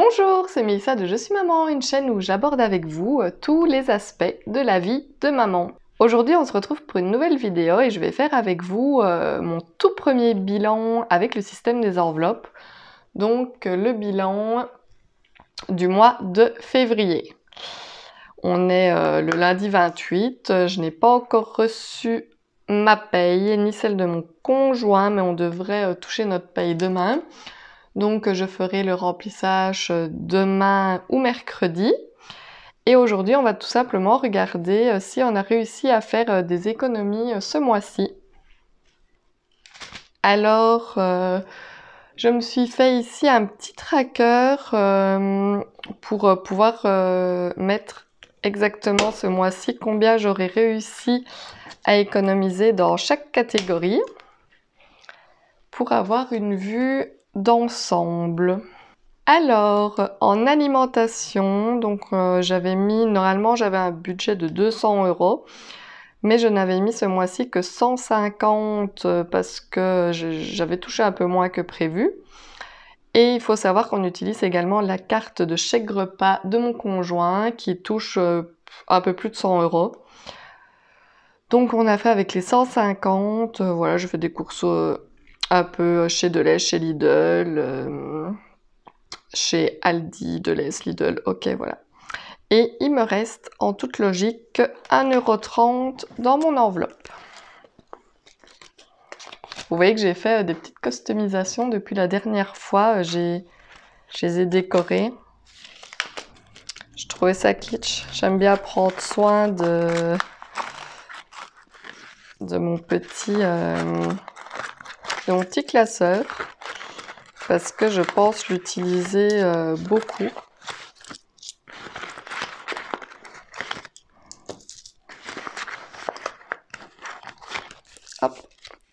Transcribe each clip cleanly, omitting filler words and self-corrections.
Bonjour, c'est Mélissa de Je suis maman, une chaîne où j'aborde avec vous tous les aspects de la vie de maman. Aujourd'hui, on se retrouve pour une nouvelle vidéo et je vais faire avec vous mon tout premier bilan avec le système des enveloppes. Donc le bilan du mois de février. On est le lundi 28, je n'ai pas encore reçu ma paye ni celle de mon conjoint, mais on devrait toucher notre paye demain. Donc je ferai le remplissage demain ou mercredi. Et aujourd'hui, on va tout simplement regarder si on a réussi à faire des économies ce mois-ci. Alors, je me suis fait ici un petit tracker pour pouvoir mettre exactement ce mois-ci combien j'aurais réussi à économiser dans chaque catégorie pour avoir une vue d'ensemble. Alors, en alimentation, donc normalement j'avais un budget de 200 €, mais je n'avais mis ce mois-ci que 150 parce que j'avais touché un peu moins que prévu. Et il faut savoir qu'on utilise également la carte de chèque repas de mon conjoint qui touche un peu plus de 100 €. Donc on a fait avec les 150, voilà, je fais des courses un peu chez Deleuze, chez Lidl, chez Aldi, Deleuze, Lidl, ok, voilà. Et il me reste, en toute logique, 1,30 € dans mon enveloppe. Vous voyez que j'ai fait des petites customisations depuis la dernière fois, je les ai décorées. Je trouvais ça kitsch, j'aime bien prendre soin de mon petit classeur, parce que je pense l'utiliser beaucoup. Hop.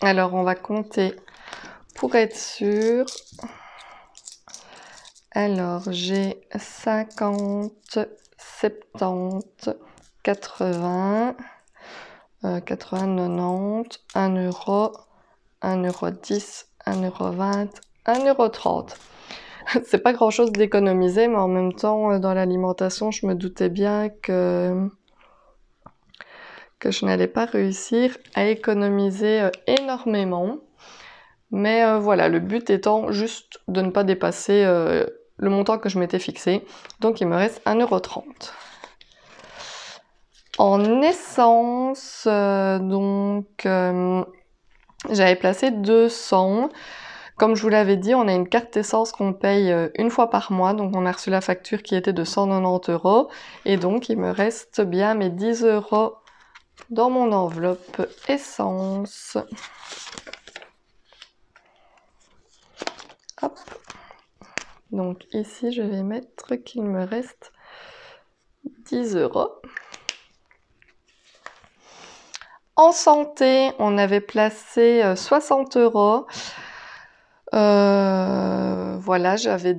Alors on va compter pour être sûr. Alors j'ai 50, 70, 80, 90, 1 €, 1,10 €, 1,20 €, 1,30 €. C'est pas grand chose d'économiser, mais en même temps, dans l'alimentation, je me doutais bien que je n'allais pas réussir à économiser énormément. Mais voilà, le but étant juste de ne pas dépasser le montant que je m'étais fixé. Donc il me reste 1,30 €. En essence, j'avais placé 200. Comme je vous l'avais dit, on a une carte essence qu'on paye une fois par mois, donc on a reçu la facture qui était de 190 €, et donc il me reste bien mes 10 € dans mon enveloppe essence. Hop. Donc ici, je vais mettre qu'il me reste 10 €. En santé, on avait placé 60 €. Voilà, j'ai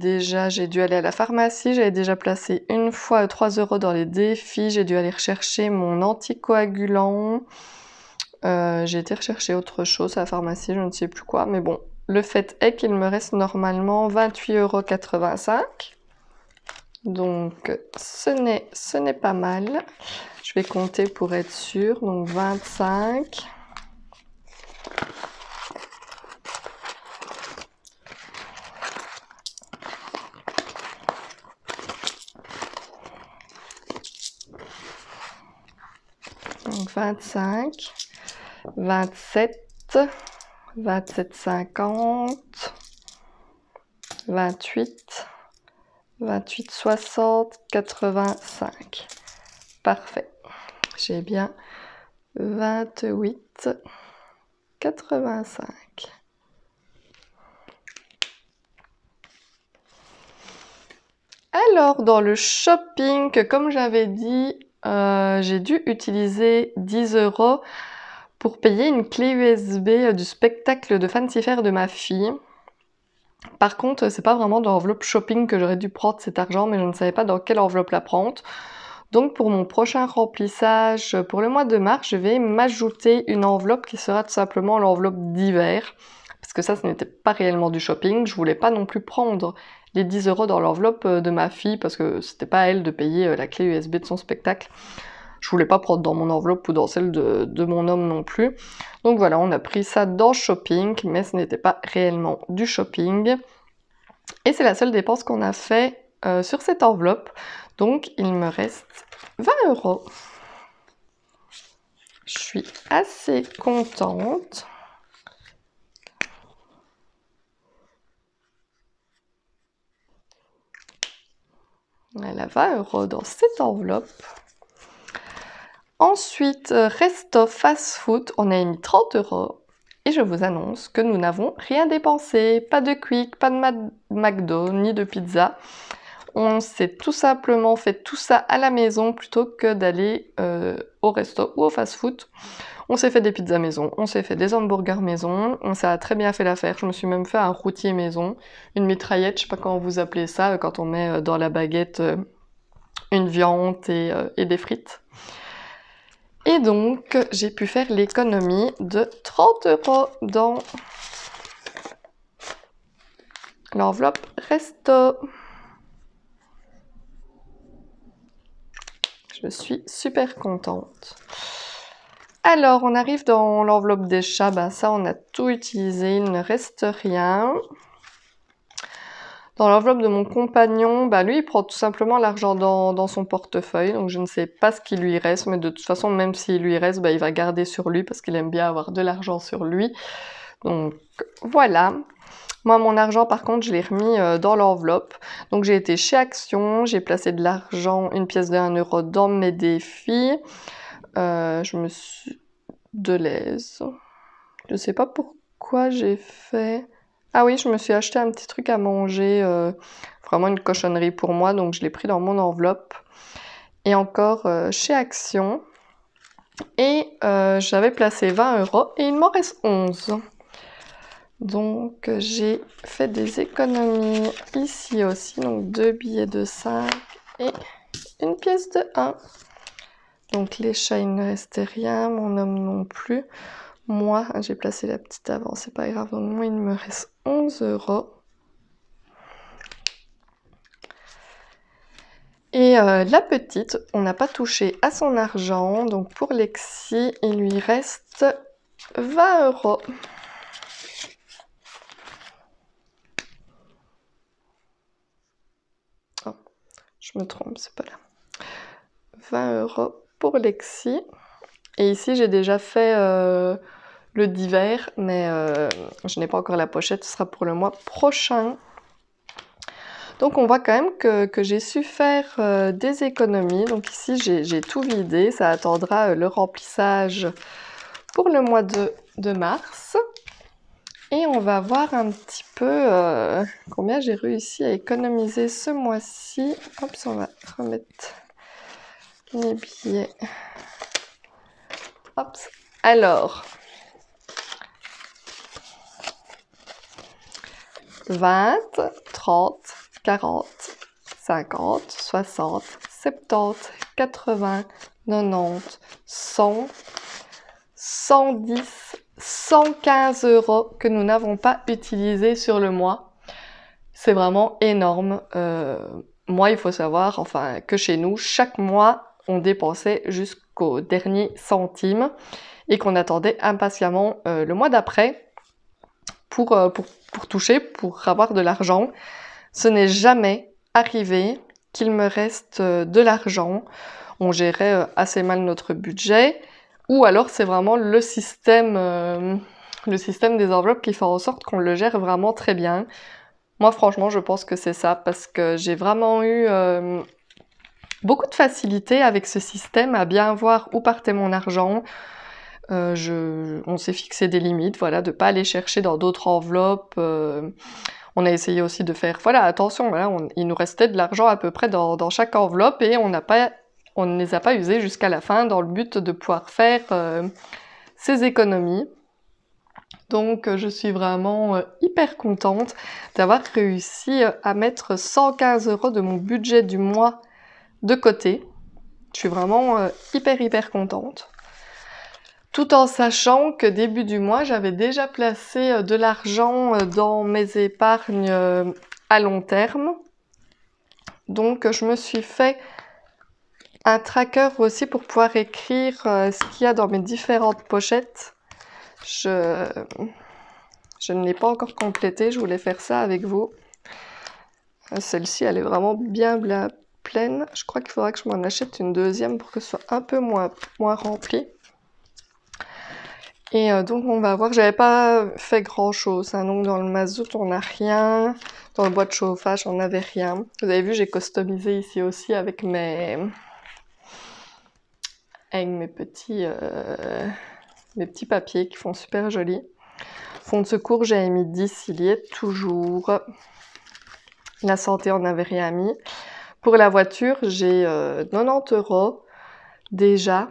dû aller à la pharmacie, j'avais déjà placé une fois 3 € dans les défis, j'ai dû aller rechercher mon anticoagulant, j'ai été rechercher autre chose à la pharmacie, je ne sais plus quoi, mais bon, le fait est qu'il me reste normalement 28,85 €, donc ce n'est pas mal. Je vais compter pour être sûre, donc 25. Donc 25, 27, 27,50, 28, 28,60, 85. Parfait. J'ai bien 28,85. Alors, dans le shopping, comme j'avais dit, j'ai dû utiliser 10 € pour payer une clé USB du spectacle de Fancy Fair de ma fille. Par contre, c'est pas vraiment dans l'enveloppe shopping que j'aurais dû prendre cet argent, mais je ne savais pas dans quelle enveloppe la prendre. Donc pour mon prochain remplissage pour le mois de mars, je vais m'ajouter une enveloppe qui sera tout simplement l'enveloppe d'hiver. Parce que ça, ce n'était pas réellement du shopping. Je voulais pas non plus prendre les 10 € dans l'enveloppe de ma fille parce que c'était pas à elle de payer la clé USB de son spectacle. Je voulais pas prendre dans mon enveloppe ou dans celle de mon homme non plus. Donc voilà, on a pris ça dans shopping, mais ce n'était pas réellement du shopping. Et c'est la seule dépense qu'on a fait sur cette enveloppe. Donc il me reste 20 €. Je suis assez contente. Elle a 20 € dans cette enveloppe. Ensuite, resto fast-food, on a mis 30 € et je vous annonce que nous n'avons rien dépensé. Pas de Quick, pas de McDo, ni de pizza. On s'est tout simplement fait tout ça à la maison plutôt que d'aller au resto ou au fast-food. On s'est fait des pizzas maison, on s'est fait des hamburgers maison, on s'est très bien fait l'affaire. Je me suis même fait un routier maison, une mitraillette, je sais pas comment vous appelez ça, quand on met dans la baguette une viande et des frites. Et donc, j'ai pu faire l'économie de 30 € dans l'enveloppe resto. Je suis super contente. Alors, on arrive dans l'enveloppe des chats. Ben, ça, on a tout utilisé, il ne reste rien. Dans l'enveloppe de mon compagnon, bah lui, il prend tout simplement l'argent dans son portefeuille. Donc, je ne sais pas ce qu'il lui reste. Mais de toute façon, même s'il lui reste, bah, il va garder sur lui parce qu'il aime bien avoir de l'argent sur lui. Donc, voilà. Moi, mon argent, par contre, je l'ai remis dans l'enveloppe. Donc, j'ai été chez Action. J'ai placé de l'argent, une pièce de 1 € dans mes défis. Je me suis... de l'aise. Je ne sais pas pourquoi j'ai fait... Ah oui, je me suis acheté un petit truc à manger, vraiment une cochonnerie pour moi, donc je l'ai pris dans mon enveloppe. Et encore chez Action. Et j'avais placé 20 € et il m'en reste 11. Donc j'ai fait des économies ici aussi, donc 2 billets de 5 et une pièce de 1. Donc les chats, il ne restait rien, mon homme non plus. Moi, j'ai placé la petite avant, c'est pas grave, donc moi il me reste 11 €. Et la petite, on n'a pas touché à son argent, donc pour Lexi, il lui reste 20 €. Oh, je me trompe, c'est pas là. 20 € pour Lexi. Et ici, j'ai déjà fait le d'hiver, mais je n'ai pas encore la pochette, ce sera pour le mois prochain. Donc on voit quand même que j'ai su faire des économies. Donc ici, j'ai tout vidé, ça attendra le remplissage pour le mois de mars. Et on va voir un petit peu combien j'ai réussi à économiser ce mois-ci. Hop, on va remettre les billets. Hop. Alors, 20, 30, 40, 50, 60, 70, 80, 90, 100, 110, 115 € que nous n'avons pas utilisés sur le mois. C'est vraiment énorme. Moi, il faut savoir, enfin, que chez nous, chaque mois, on dépensait jusqu'au dernier centime et qu'on attendait impatiemment le mois d'après pour toucher, pour avoir de l'argent. Ce n'est jamais arrivé qu'il me reste de l'argent. On gérait assez mal notre budget, ou alors c'est vraiment le système des enveloppes qui fait en sorte qu'on le gère vraiment très bien. Moi, franchement, je pense que c'est ça, parce que j'ai vraiment eu beaucoup de facilité avec ce système à bien voir où partait mon argent. On s'est fixé des limites, voilà, de ne pas aller chercher dans d'autres enveloppes. On a essayé aussi de faire, voilà, attention, voilà, il nous restait de l'argent à peu près dans chaque enveloppe et on ne les a pas usés jusqu'à la fin dans le but de pouvoir faire ces économies. Donc je suis vraiment hyper contente d'avoir réussi à mettre 115 € de mon budget du mois de côté. Je suis vraiment hyper contente. Tout en sachant que début du mois, j'avais déjà placé de l'argent dans mes épargnes à long terme. Donc je me suis fait un tracker aussi pour pouvoir écrire ce qu'il y a dans mes différentes pochettes. Je ne l'ai pas encore complété, je voulais faire ça avec vous. Celle-ci, elle est vraiment bien pleine. Je crois qu'il faudra que je m'en achète une deuxième pour que ce soit un peu moins rempli. Et donc on va voir, j'avais pas fait grand chose, hein. Donc dans le mazout on n'a rien, dans le bois de chauffage on n'avait rien. Vous avez vu, j'ai customisé ici aussi avec mes petits papiers qui font super joli. Fond de secours, j'avais mis 10, il y est toujours. La santé, on n'avait rien mis. Pour la voiture, j'ai 90 € déjà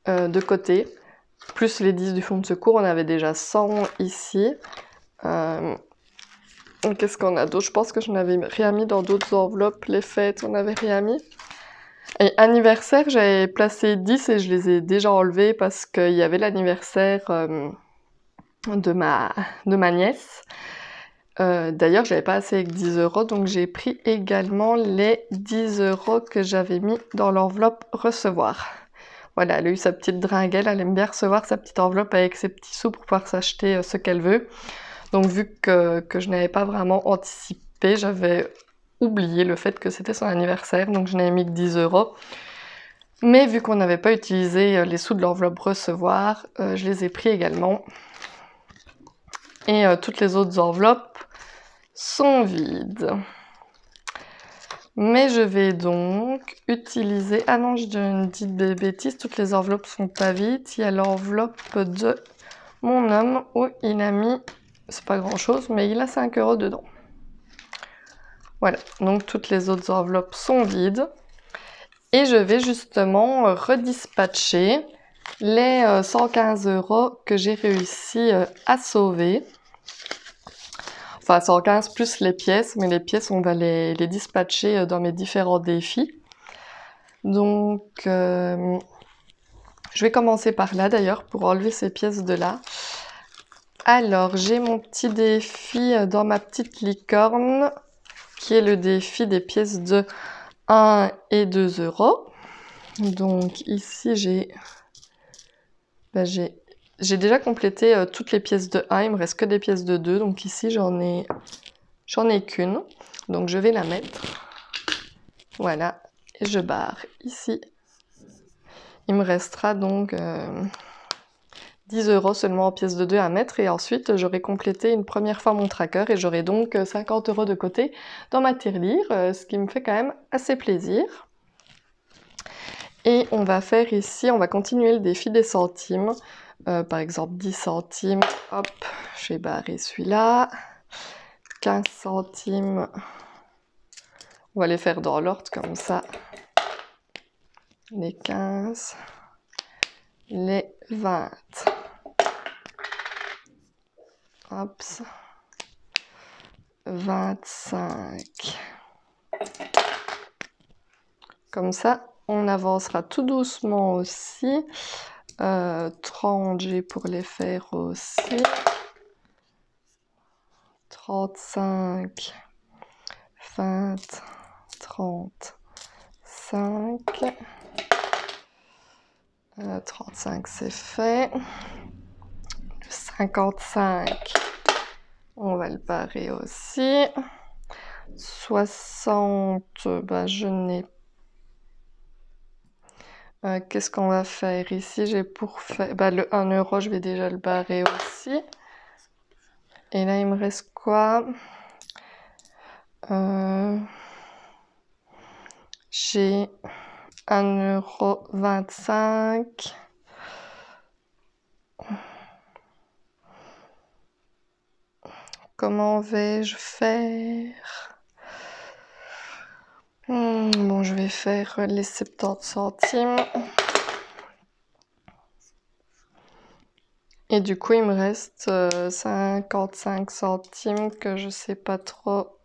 de côté. Plus les 10 du fond de secours, on avait déjà 100 ici. Qu'est-ce qu'on a d'autre? Je pense que je n'avais rien mis dans d'autres enveloppes. Les fêtes, on n'avait rien mis. Et anniversaire, j'avais placé 10 et je les ai déjà enlevés parce qu'il y avait l'anniversaire de ma nièce. D'ailleurs, j'avais pas assez avec 10 €, donc j'ai pris également les 10 € que j'avais mis dans l'enveloppe recevoir. Voilà, elle a eu sa petite dringuelle, elle aime bien recevoir sa petite enveloppe avec ses petits sous pour pouvoir s'acheter ce qu'elle veut. Donc vu que je n'avais pas vraiment anticipé, j'avais oublié le fait que c'était son anniversaire, donc je n'avais mis que 10 €. Mais vu qu'on n'avait pas utilisé les sous de l'enveloppe recevoir, je les ai pris également. Et toutes les autres enveloppes sont vides. Mais je vais donc utiliser... Ah non, je dis une petite bêtise, toutes les enveloppes sont pas vides. Il y a l'enveloppe de mon homme où il a mis... C'est pas grand chose, mais il a 5 € dedans. Voilà, donc toutes les autres enveloppes sont vides. Et je vais justement redispatcher les 115 € que j'ai réussi à sauver. Enfin, 115 plus les pièces, mais les pièces, on va les dispatcher dans mes différents défis. Donc, je vais commencer par là d'ailleurs, pour enlever ces pièces de là. Alors, j'ai mon petit défi dans ma petite licorne, qui est le défi des pièces de 1 et 2 €. Donc ici, j'ai déjà complété toutes les pièces de 1, il me reste que des pièces de 2, donc ici j'en ai qu'une, donc je vais la mettre, voilà, et je barre ici. Il me restera donc 10 € seulement en pièces de 2 à mettre, et ensuite j'aurai complété une première fois mon tracker, et j'aurai donc 50 € de côté dans ma tirelire, ce qui me fait quand même assez plaisir. Et on va faire ici, on va continuer le défi des centimes. Par exemple 10 centimes, hop, je vais barrer celui-là. 15 centimes, on va les faire dans l'ordre comme ça. Les 15, les 20. Hop, 25. Comme ça, on avancera tout doucement aussi. 30, j'ai pour les faire aussi. 35, 20, 35. 35, c'est fait. Le 55, on va le barrer aussi. 60, bah, je n'ai qu'est-ce qu'on va faire ici? J'ai pour faire le 1 €, je vais déjà le barrer aussi. Et là, il me reste quoi? J'ai 1,25 €. Comment vais-je faire? Bon, je vais faire les 70 centimes. Et du coup, il me reste 55 centimes que je sais pas trop,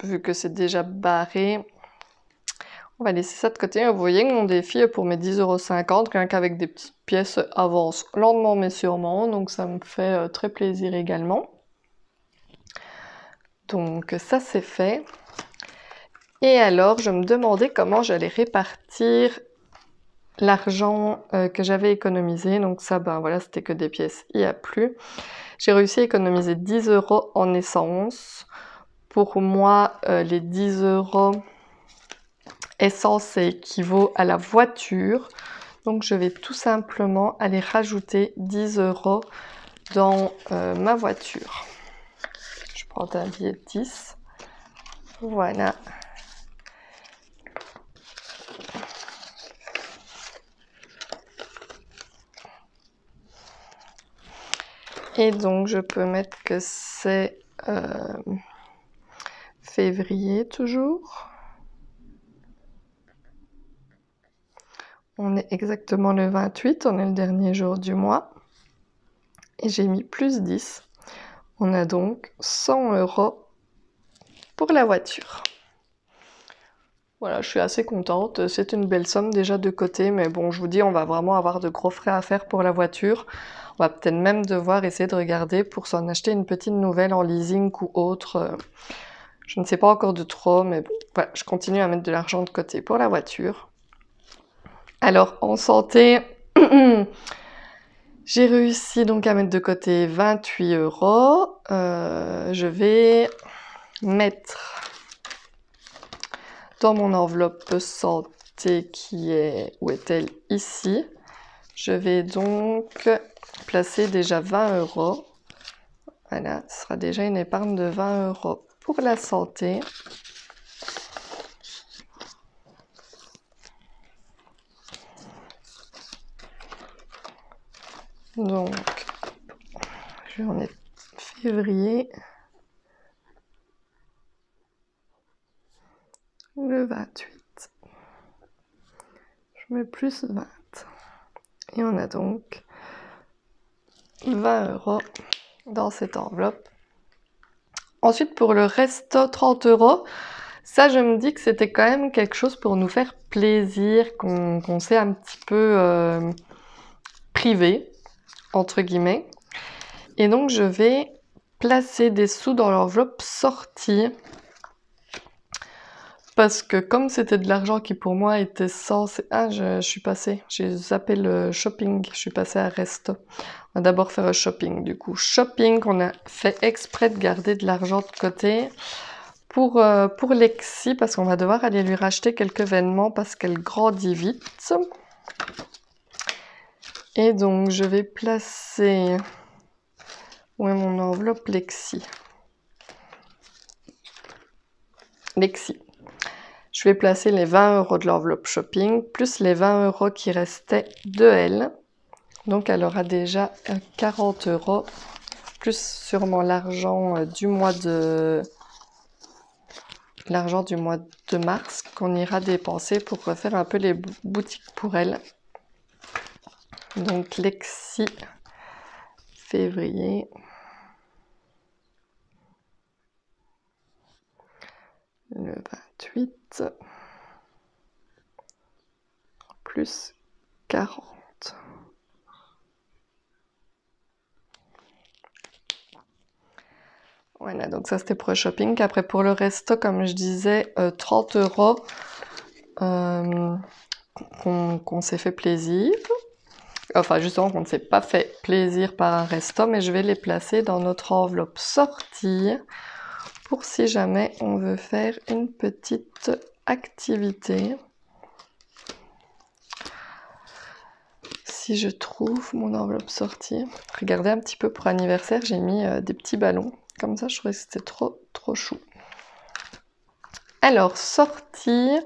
vu que c'est déjà barré. On va laisser ça de côté. Vous voyez que mon défi pour mes 10,50 €, rien qu'avec des petites pièces, avance lentement mais sûrement. Donc ça me fait très plaisir également. Donc ça c'est fait. Et alors je me demandais comment j'allais répartir l'argent que j'avais économisé. Donc ça, ben voilà, c'était que des pièces, il n'y a plus. J'ai réussi à économiser 10 € en essence. Pour moi, les 10 € essence, ça équivaut à la voiture. Donc je vais tout simplement aller rajouter 10 € dans ma voiture. Je prends un billet de 10. Voilà. Et donc je peux mettre que c'est février toujours. On est exactement le 28, on est le dernier jour du mois. Et j'ai mis plus 10. On a donc 100 € pour la voiture. Voilà, je suis assez contente. C'est une belle somme déjà de côté, mais bon, je vous dis, on va vraiment avoir de gros frais à faire pour la voiture. On va peut-être même devoir essayer de regarder pour s'en acheter une petite nouvelle en leasing ou autre. Je ne sais pas encore de trop, mais bon, voilà, je continue à mettre de l'argent de côté pour la voiture. Alors, en santé, j'ai réussi donc à mettre de côté 28 €. Je vais mettre dans mon enveloppe santé qui est, où est-elle? Ici. Je vais donc placer déjà 20 €. Voilà, ce sera déjà une épargne de 20 € pour la santé. Donc, on est février. Le 28. Je mets plus 20. Et on a donc 20 € dans cette enveloppe. Ensuite, pour le reste, 30 €, ça, je me dis que c'était quand même quelque chose pour nous faire plaisir, qu'on s'est un petit peu privé, entre guillemets. Et donc, je vais placer des sous dans l'enveloppe sortie. Parce que comme c'était de l'argent qui pour moi était censé... Ah, je suis passée, j'ai zappé le shopping, je suis passée à resto. On va d'abord faire un shopping du coup. Shopping, on a fait exprès de garder de l'argent de côté pour Lexi, parce qu'on va devoir aller lui racheter quelques vêtements parce qu'elle grandit vite. Et donc je vais placer... Où est mon enveloppe Lexi? Lexi. Je vais placer les 20 € de l'enveloppe shopping, plus les 20 € qui restaient de elle. Donc elle aura déjà 40 €, plus sûrement l'argent du mois de mars qu'on ira dépenser pour refaire un peu les boutiques pour elle. Donc Lexi, février. Le 28 plus 40. Voilà, donc ça c'était pour le shopping. Après pour le resto, comme je disais, 30 € qu'on s'est fait plaisir. Enfin justement qu'on ne s'est pas fait plaisir par un resto, mais je vais les placer dans notre enveloppe sortie pour si jamais on veut faire une petite activité. Si je trouve mon enveloppe sortie, regardez un petit peu pour anniversaire, j'ai mis des petits ballons. Comme ça, je trouvais que c'était trop chou. Alors, sortie,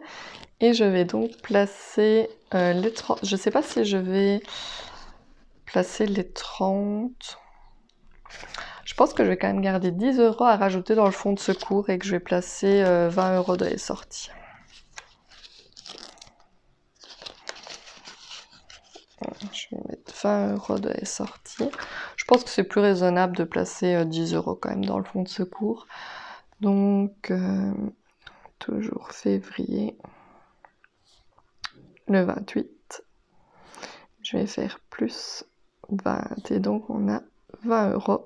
et je vais donc placer les 30. Je ne sais pas si je vais placer les 30. Je pense que je vais quand même garder 10 € à rajouter dans le fonds de secours et que je vais placer 20 € de les sorties. Je vais mettre 20 € de les sorties. Je pense que c'est plus raisonnable de placer 10 € quand même dans le fonds de secours. Donc, toujours février, le 28. Je vais faire plus 20 et donc on a 20 €.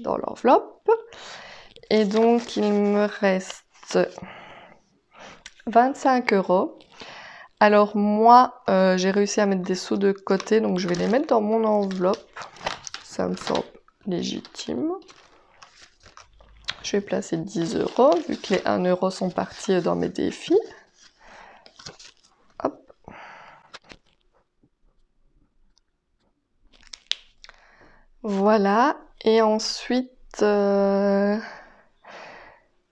dans l'enveloppe. Et donc, il me reste 25 €. Alors moi, j'ai réussi à mettre des sous de côté, donc je vais les mettre dans mon enveloppe. Ça me semble légitime. Je vais placer 10 €, vu que les 1 € sont partis dans mes défis. Hop. Voilà. Et ensuite...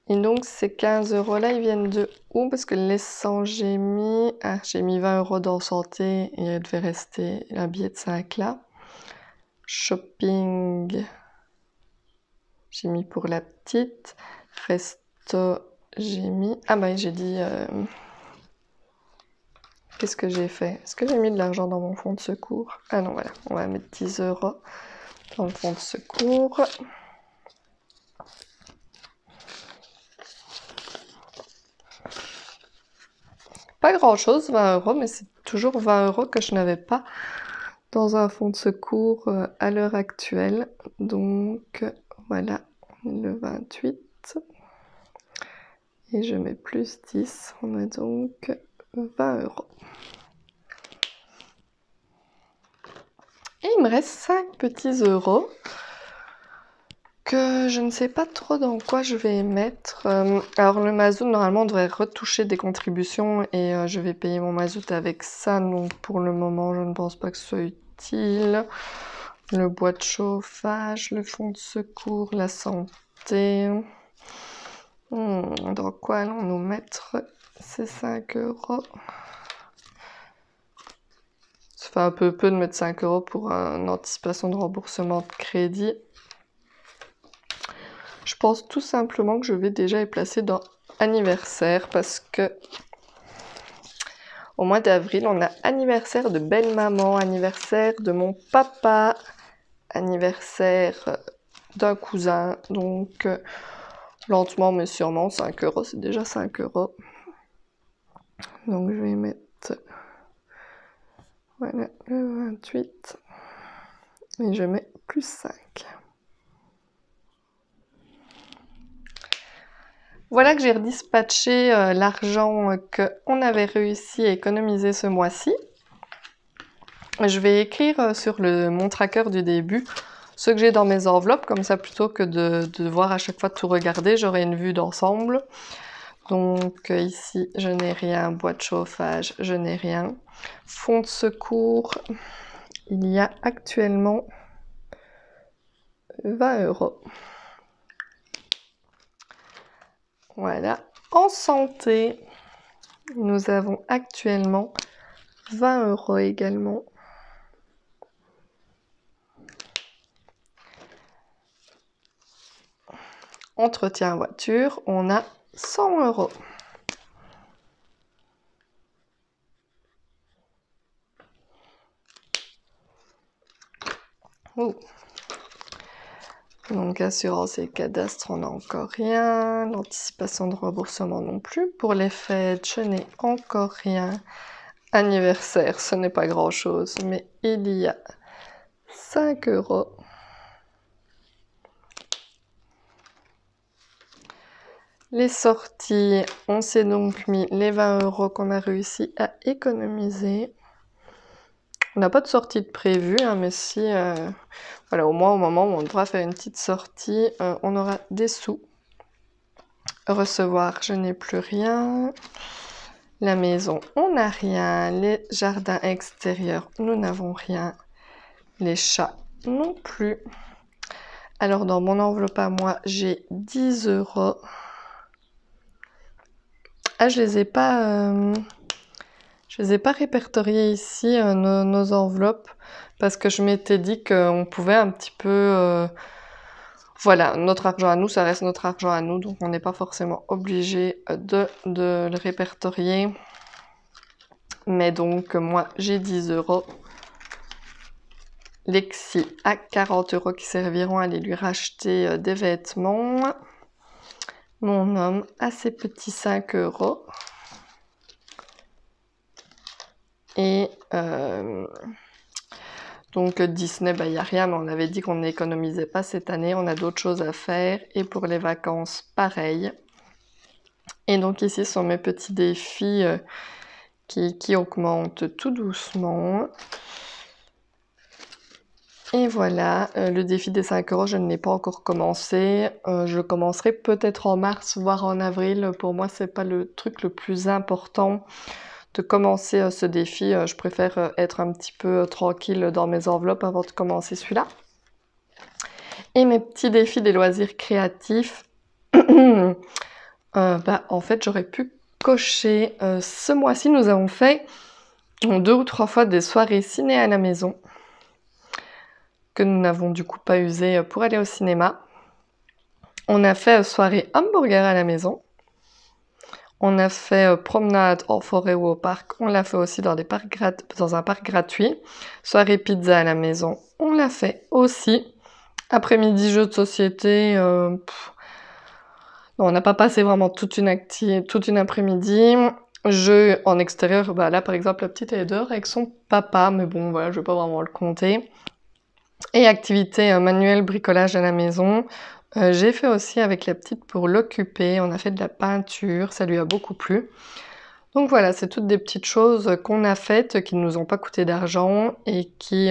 Et donc ces 15 € là, ils viennent de où? Parce que l'essence, j'ai mis 20 € dans santé et il devait rester un billet de 5 là. Shopping, j'ai mis pour la petite. Resto, j'ai mis... Ah bah j'ai dit... Qu'est-ce que j'ai fait? Est-ce que j'ai mis de l'argent dans mon fonds de secours? Ah non, voilà. On va mettre 10 € dans le fonds de secours. Pas grand chose, 20 €, mais c'est toujours 20 € que je n'avais pas dans un fonds de secours à l'heure actuelle. Donc voilà, le 28. Et je mets plus 10, on a donc 20 €. Et il me reste 5 petits euros que je ne sais pas trop dans quoi je vais mettre. Alors le mazout, normalement, on devrait retoucher des contributions et je vais payer mon mazout avec ça. Donc pour le moment, je ne pense pas que ce soit utile. Le bois de chauffage, le fonds de secours, la santé. Dans quoi allons-nous mettre ces 5 €? Ça fait un peu de mettre 5 € pour une anticipation de remboursement de crédit. Je pense tout simplement que je vais déjà les placer dans anniversaire parce que au mois d'avril, on a anniversaire de belle-maman, anniversaire de mon papa, anniversaire d'un cousin. Donc, lentement mais sûrement, 5 €, c'est déjà 5 €. Donc, je vais mettre... Voilà, le 28. Et je mets plus 5. Voilà que j'ai redispatché l'argent qu'on avait réussi à économiser ce mois-ci. Je vais écrire sur mon tracker du début ce que j'ai dans mes enveloppes, comme ça plutôt que de devoir à chaque fois tout regarder, j'aurai une vue d'ensemble. Donc ici, je n'ai rien, bois de chauffage, je n'ai rien. Fonds de secours, il y a actuellement 20 €. Voilà. En santé, nous avons actuellement 20 € également. Entretien voiture, on a 100 €. Ouh. Donc assurance et cadastre, on n'a encore rien. L'anticipation de remboursement non plus. Pour les fêtes, je n'ai encore rien. Anniversaire, ce n'est pas grand chose, mais il y a 5 €. Les sorties, on s'est donc mis les 20 € qu'on a réussi à économiser. On n'a pas de sortie de prévue, hein, mais si, voilà, au moins au moment où on devra faire une petite sortie, on aura des sous. Recevoir, je n'ai plus rien. La maison, on n'a rien. Les jardins extérieurs, nous n'avons rien. Les chats, non plus. Alors, dans mon enveloppe à moi, j'ai 10 €. Ah, je les ai pas répertoriés ici, nos enveloppes, parce que je m'étais dit qu'on pouvait un petit peu... voilà, notre argent à nous, ça reste notre argent à nous, donc on n'est pas forcément obligé de le répertorier. Mais donc, moi, j'ai 10 €. Lexi a 40 € qui serviront à aller lui racheter des vêtements. Mon homme a ses petits 5 €. Et Donc Disney, il n'y a rien, mais on avait dit qu'on n'économisait pas cette année, on a d'autres choses à faire. Et pour les vacances, pareil. Et donc ici sont mes petits défis qui augmentent tout doucement. Et voilà, le défi des 5 €, je ne l'ai pas encore commencé. Je commencerai peut-être en mars, voire en avril. Pour moi, c'est pas le truc le plus important de commencer ce défi. Je préfère être un petit peu tranquille dans mes enveloppes avant de commencer celui-là. Et mes petits défis des loisirs créatifs, en fait, j'aurais pu cocher. Ce mois-ci, nous avons fait 2 ou 3 fois des soirées ciné à la maison, que nous n'avons du coup pas usé pour aller au cinéma. On a fait soirée hamburger à la maison. On a fait promenade en forêt ou au parc. On l'a fait aussi dans un parc gratuit. Soirée pizza à la maison. On l'a fait aussi. Après-midi jeux de société. Non, on n'a pas passé vraiment toute une après-midi. Jeux en extérieur. Là par exemple la petite est dehors avec son papa. Mais bon voilà, je vais pas vraiment le compter. Et activité manuelle, bricolage à la maison. J'ai fait aussi avec la petite pour l'occuper. On a fait de la peinture, ça lui a beaucoup plu. Donc voilà, c'est toutes des petites choses qu'on a faites, qui ne nous ont pas coûté d'argent et qui,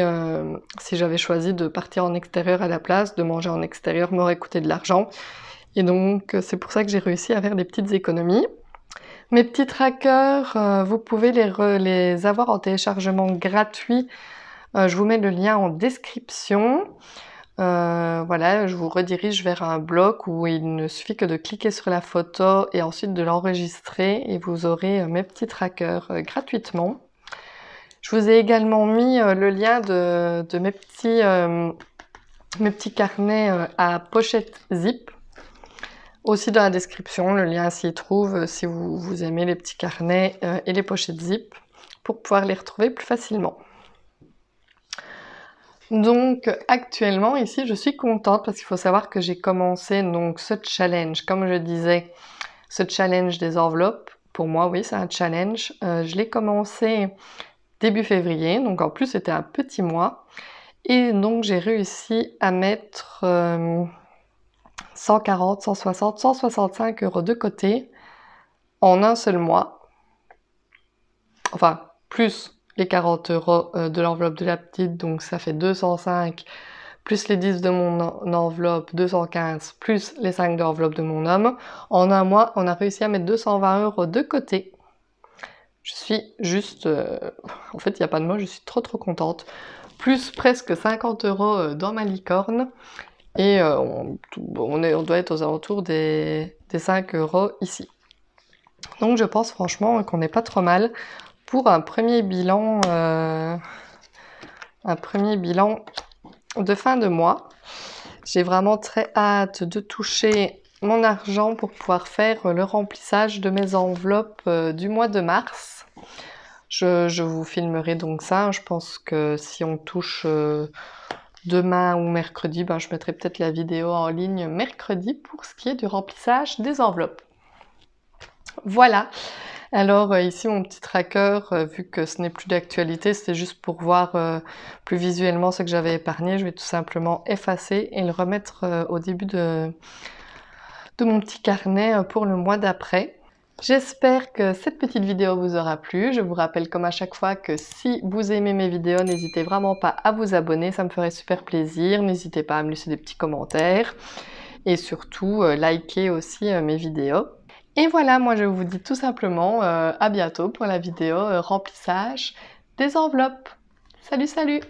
si j'avais choisi de partir en extérieur à la place, de manger en extérieur, m'aurait coûté de l'argent. Et donc c'est pour ça que j'ai réussi à faire des petites économies. Mes petits trackers, vous pouvez les avoir en téléchargement gratuit. Je vous mets le lien en description. Voilà, je vous redirige vers un bloc où il ne suffit que de cliquer sur la photo et ensuite de l'enregistrer et vous aurez mes petits trackers gratuitement. Je vous ai également mis le lien de mes petits carnets à pochette zip. Aussi dans la description, le lien s'y trouve si vous aimez les petits carnets et les pochettes zip pour pouvoir les retrouver plus facilement. Donc actuellement ici je suis contente parce qu'il faut savoir que j'ai commencé donc ce challenge, comme je disais, ce challenge des enveloppes. Pour moi oui c'est un challenge, je l'ai commencé début février, donc en plus c'était un petit mois. Et donc j'ai réussi à mettre 140, 160, 165 € de côté en un seul mois. Enfin plus les 40 € de l'enveloppe de la petite, donc ça fait 205, plus les 10 de mon enveloppe, 215, plus les 5 de l'enveloppe de mon homme. En un mois, on a réussi à mettre 220 € de côté. Je suis juste... en fait, il n'y a pas de mots, je suis trop contente. Plus presque 50 € dans ma licorne. Et on doit être aux alentours des 5 € ici. Donc je pense franchement qu'on n'est pas trop mal pour un premier bilan de fin de mois. J'ai vraiment très hâte de toucher mon argent pour pouvoir faire le remplissage de mes enveloppes du mois de mars. Je vous filmerai donc ça. Je pense que si on touche demain ou mercredi, je mettrai peut-être la vidéo en ligne mercredi pour ce qui est du remplissage des enveloppes. Voilà. Alors ici mon petit tracker, vu que ce n'est plus d'actualité, c'était juste pour voir plus visuellement ce que j'avais épargné. Je vais tout simplement effacer et le remettre au début de mon petit carnet pour le mois d'après. J'espère que cette petite vidéo vous aura plu. Je vous rappelle comme à chaque fois que si vous aimez mes vidéos, n'hésitez vraiment pas à vous abonner, ça me ferait super plaisir. N'hésitez pas à me laisser des petits commentaires et surtout liker aussi mes vidéos. Et voilà, moi je vous dis tout simplement à bientôt pour la vidéo remplissage des enveloppes. Salut, salut!